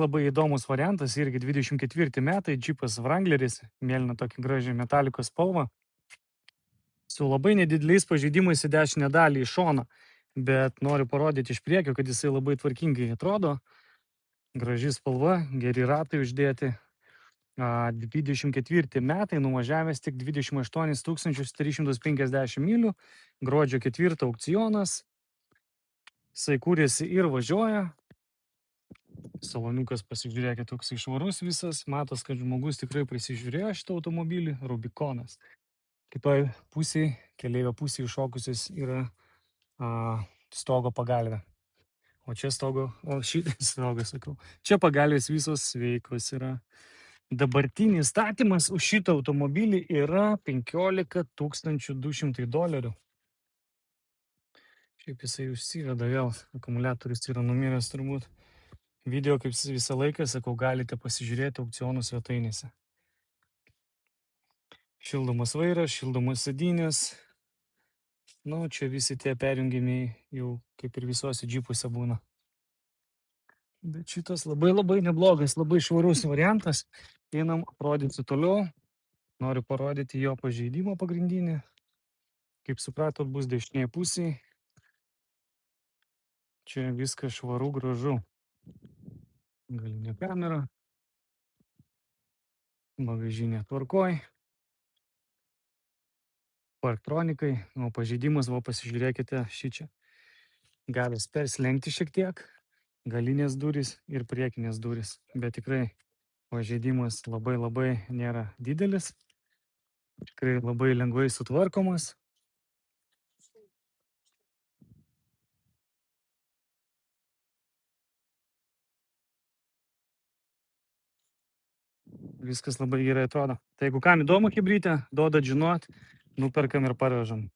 Labai įdomus variantas, irgi 24 metai, džipas Wrangleris, mėlyna tokia graži metalikos spalva, su labai nedideliais pažeidimais į dešinę dalį į šoną, bet noriu parodyti iš priekio, kad jisai labai tvarkingai atrodo, graži spalva, geri ratai uždėti. 24 metai, nuvažiavęs tik 28 350 mylių, gruodžio 4 aukcionas, jisai kūrėsi ir važiuoja. Saloniukas, pasižiūrėkit, toks švarus visas, matos, kad žmogus tikrai prisižiūrėjo šitą automobilį, Rubikonas. Kitoj pusėje, keleivio pusėje iššokusis yra stogo pagalvė. O čia stogo, šitas stogas, sakau. Čia pagalvės visos sveikos yra. Dabartinis statymas už šitą automobilį yra $15 200. Šiaip jisai užsiveda vėl, akumuliatorius yra numiręs turbūt. Video, kaip visą laiką, sakau, galite pasižiūrėti aukcionų svetainėse. Šildomas vairas, šildomas sėdynės. Nu, čia visi tie perjungimiai jau kaip ir visose džipuose būna. Bet šitas labai neblogas, labai švarus variantas. Einam, rodysiu toliau. Noriu parodyti jo pažeidimą pagrindinį. Kaip supratot, bus dešinėje pusėje. Čia viskas švaru, gražu. Galinė kamera. Bagažinė tvarkoj. Parktronikai. O pažeidimas, pasižiūrėkite šį čia. Gavęs perslenkti šiek tiek. Galinės durys ir priekinės durys. Bet tikrai pažeidimas labai nėra didelis. Tikrai labai lengvai sutvarkomas. Viskas labai gerai atrodo. Tai jeigu kam įdomu chebrytė, duodat žinot, nuperkam ir parvežam.